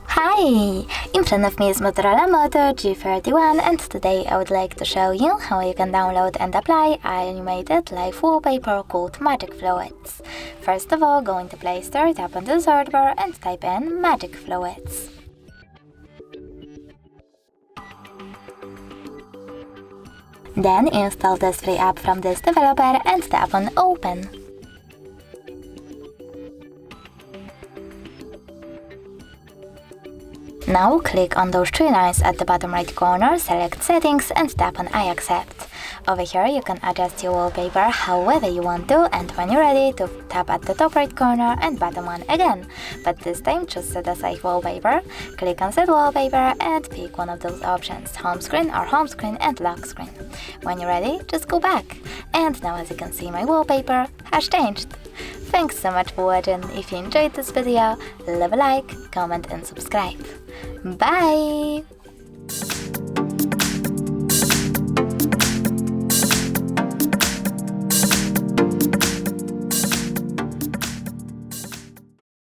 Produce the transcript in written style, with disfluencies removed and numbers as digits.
Hi! In front of me is Motorola Moto G31, and today I would like to show you how you can download and apply animated live wallpaper called Magic Fluids. First of all, go into Play Store, tap on the search bar and type in Magic Fluids. Then install this free app from this developer and tap on Open. Now click on those three lines at the bottom right corner, select Settings and tap on I accept. Over here you can adjust your wallpaper however you want to, and when you're ready to tap at the top right corner and bottom one again. But this time just set aside wallpaper, click on Set Wallpaper and pick one of those options, Home Screen or Home Screen and Lock Screen. When you're ready, just go back. And now as you can see, my wallpaper has changed. Thanks so much for watching. If you enjoyed this video, leave a like, comment and subscribe. Bye!